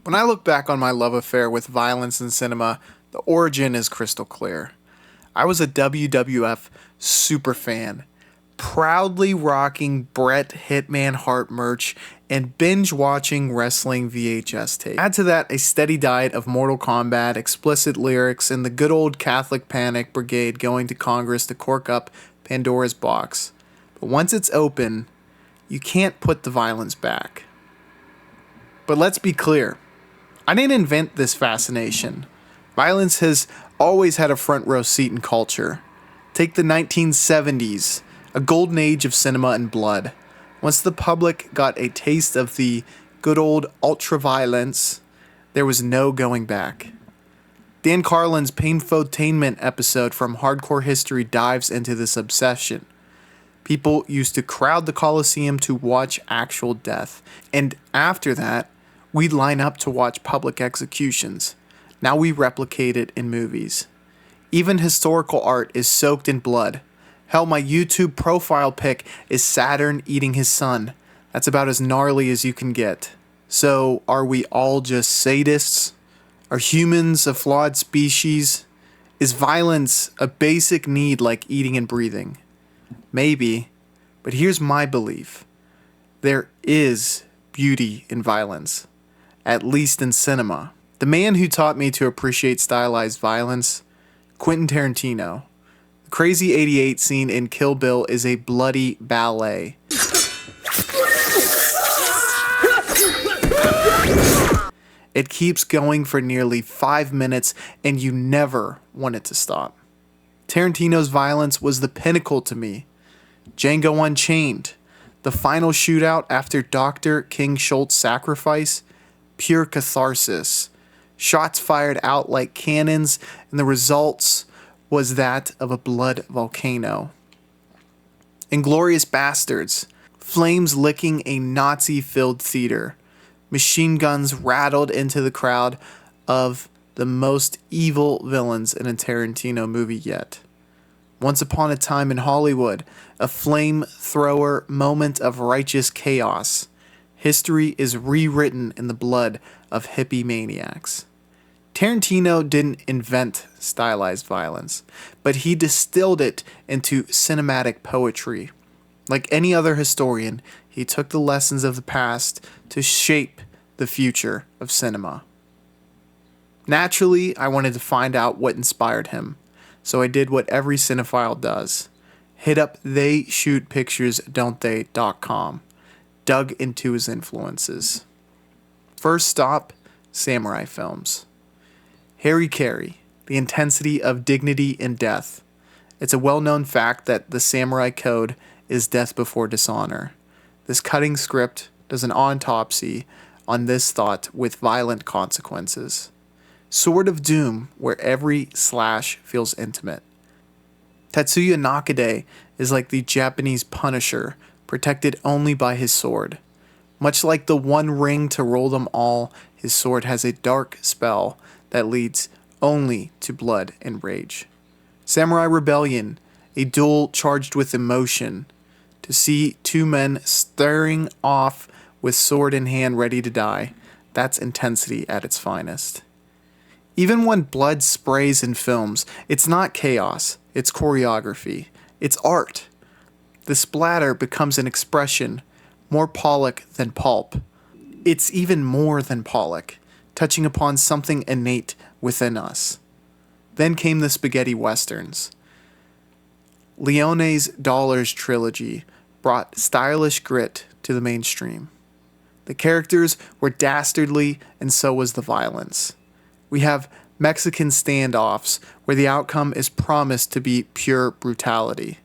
When I look back on my love affair with violence in cinema, the origin is crystal clear. I was a WWF superfan, proudly rocking Bret Hitman Hart merch and binge watching wrestling VHS tape. Add to that a steady diet of Mortal Kombat, explicit lyrics, and the good old Catholic Panic Brigade going to Congress to cork up Pandora's box. But once it's open, you can't put the violence back. But let's be clear, I didn't invent this fascination. Violence has always had a front row seat in culture. Take the 1970s, a golden age of cinema and blood. Once the public got a taste of the good old ultra-violence, there was no going back. Dan Carlin's Painfotainment episode from Hardcore History dives into this obsession. People used to crowd the Coliseum to watch actual death, and after that, we'd line up to watch public executions. Now we replicate it in movies. Even historical art is soaked in blood. Hell, my YouTube profile pic is Saturn eating his son. That's about as gnarly as you can get. So, are we all just sadists? Are humans a flawed species? Is violence a basic need like eating and breathing? Maybe, but here's my belief. There is beauty in violence, at least in cinema. The man who taught me to appreciate stylized violence, Quentin Tarantino. The crazy 88 scene in Kill Bill is a bloody ballet. It keeps going for nearly 5 minutes and you never want it to stop. Tarantino's violence was the pinnacle to me. Django Unchained, the final shootout after Dr. King Schultz's sacrifice, pure catharsis. Shots fired out like cannons, and the results was that of a blood volcano. Inglorious Basterds, flames licking a Nazi-filled theater. Machine guns rattled into the crowd of the most evil villains in a Tarantino movie yet. Once Upon a Time in Hollywood, a flamethrower moment of righteous chaos. History is rewritten in the blood of hippie maniacs. Tarantino didn't invent stylized violence, but he distilled it into cinematic poetry. Like any other historian, he took the lessons of the past to shape the future of cinema. Naturally, I wanted to find out what inspired him, so I did what every cinephile does. Hit up theyshootpictures.com. Dug into his influences. First stop, samurai films. Harakiri, the intensity of dignity in death. It's a well-known fact that the samurai code is death before dishonor. This cutting script does an autopsy on this thought with violent consequences. Sword of Doom, where every slash feels intimate. Tetsuya Nakade is like the Japanese Punisher, protected only by his sword. Much like the One Ring to rule them all, his sword has a dark spell that leads only to blood and rage. Samurai Rebellion, a duel charged with emotion. To see two men staring off with sword in hand ready to die, that's intensity at its finest. Even when blood sprays in films, it's not chaos, it's choreography, it's art. The splatter becomes an expression, more Pollock than pulp. It's even more than Pollock, touching upon something innate within us. Then came the spaghetti westerns. Leone's Dollars Trilogy brought stylish grit to the mainstream. The characters were dastardly, and so was the violence. We have Mexican standoffs where the outcome is promised to be pure brutality.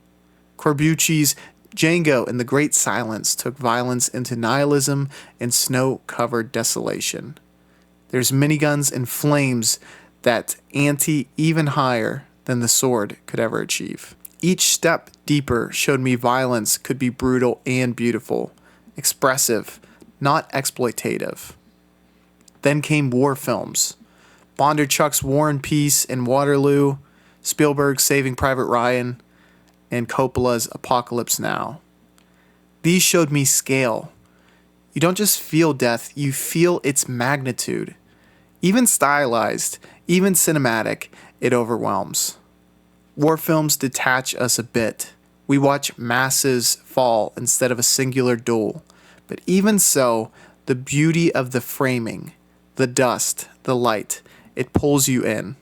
Corbucci's Django and the Great Silence took violence into nihilism and snow-covered desolation. There's miniguns and flames that ante even higher than the sword could ever achieve. Each step deeper showed me violence could be brutal and beautiful, expressive, not exploitative. Then came war films. Bondarchuk's War and Peace and Waterloo, Spielberg's Saving Private Ryan, and Coppola's Apocalypse Now. These showed me scale. You don't just feel death, you feel its magnitude. Even stylized, even cinematic, it overwhelms. War films detach us a bit. We watch masses fall instead of a singular duel. But even so, the beauty of the framing, the dust, the light, it pulls you in.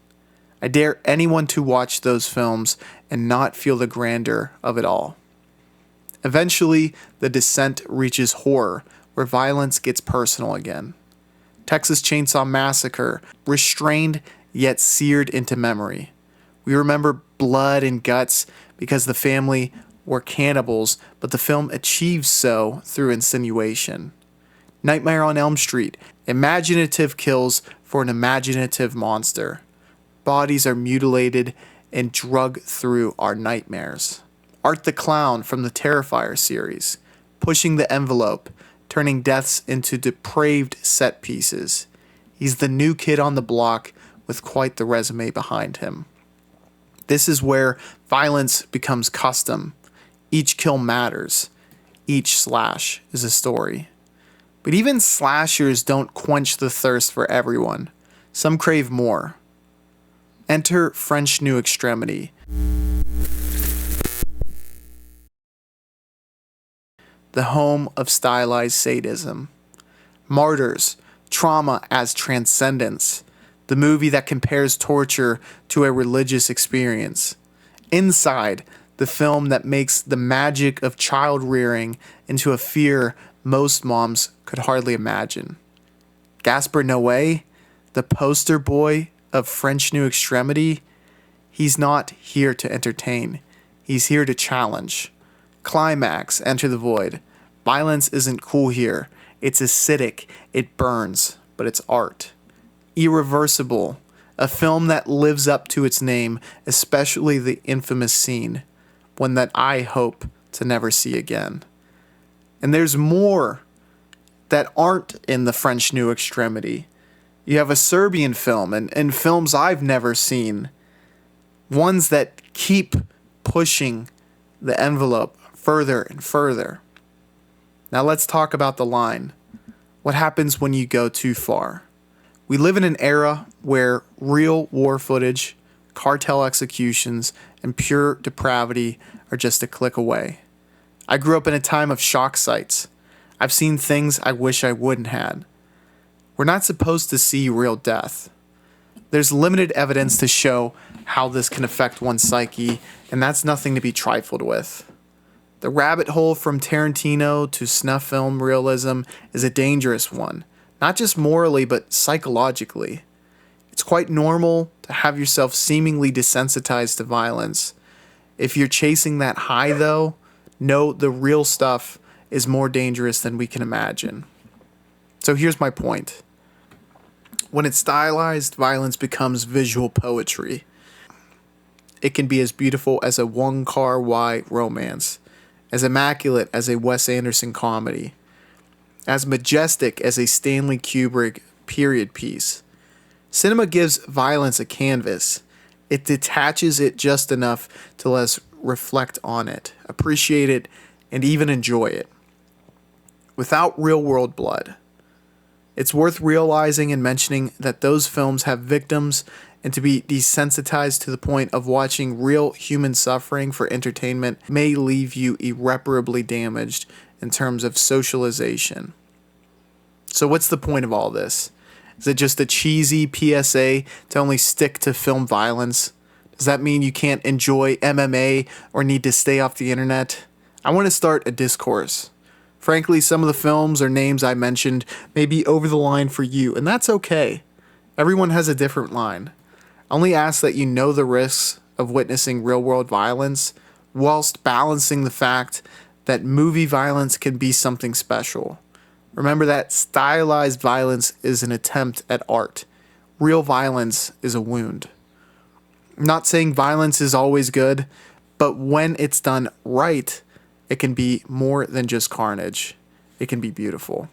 I dare anyone to watch those films and not feel the grandeur of it all. Eventually, the descent reaches horror, where violence gets personal again. Texas Chain Saw Massacre, restrained yet seared into memory. We remember blood and guts because the family were cannibals, but the film achieves so through insinuation. Nightmare on Elm Street, imaginative kills for an imaginative monster. Bodies are mutilated and drugged through our nightmares. Art the Clown from the Terrifier series, pushing the envelope, turning deaths into depraved set pieces. He's the new kid on the block with quite the resume behind him. This is where violence becomes custom. Each kill matters. Each slash is a story. But even slashers don't quench the thirst for everyone. Some crave more. Enter French New Extremity. The home of stylized sadism. Martyrs, trauma as transcendence. The movie that compares torture to a religious experience. Inside, the film that makes the magic of child rearing into a fear most moms could hardly imagine. Gaspar Noe, the poster boy of French New Extremity, he's not here to entertain. He's here to challenge. Climax, Enter the Void. Violence isn't cool here. It's acidic. It burns, but it's art. Irreversible, a film that lives up to its name, especially the infamous scene, one that I hope to never see again. And there's more that aren't in the French New Extremity. You have a Serbian film and films I've never seen. Ones that keep pushing the envelope further and further. Now let's talk about the line. What happens when you go too far? We live in an era where real war footage, cartel executions, and pure depravity are just a click away. I grew up in a time of shock sites. I've seen things I wish I wouldn't had. We're not supposed to see real death. There's limited evidence to show how this can affect one's psyche, and that's nothing to be trifled with. The rabbit hole from Tarantino to snuff film realism is a dangerous one, not just morally but psychologically. It's quite normal to have yourself seemingly desensitized to violence. If you're chasing that high though, know the real stuff is more dangerous than we can imagine. So here's my point. When it's stylized, violence becomes visual poetry. It can be as beautiful as a Wong Kar-wai romance, as immaculate as a Wes Anderson comedy, as majestic as a Stanley Kubrick period piece. Cinema gives violence a canvas. It detaches it just enough to let us reflect on it, appreciate it, and even enjoy it. Without real-world blood. It's worth realizing and mentioning that those films have victims, and to be desensitized to the point of watching real human suffering for entertainment may leave you irreparably damaged in terms of socialization. So what's the point of all this? Is it just a cheesy PSA to only stick to film violence? Does that mean you can't enjoy MMA or need to stay off the internet? I want to start a discourse. Frankly, some of the films or names I mentioned may be over the line for you, and that's okay. Everyone has a different line. I only ask that you know the risks of witnessing real-world violence whilst balancing the fact that movie violence can be something special. Remember that stylized violence is an attempt at art. Real violence is a wound. I'm not saying violence is always good, but when it's done right, it can be more than just carnage. It can be beautiful.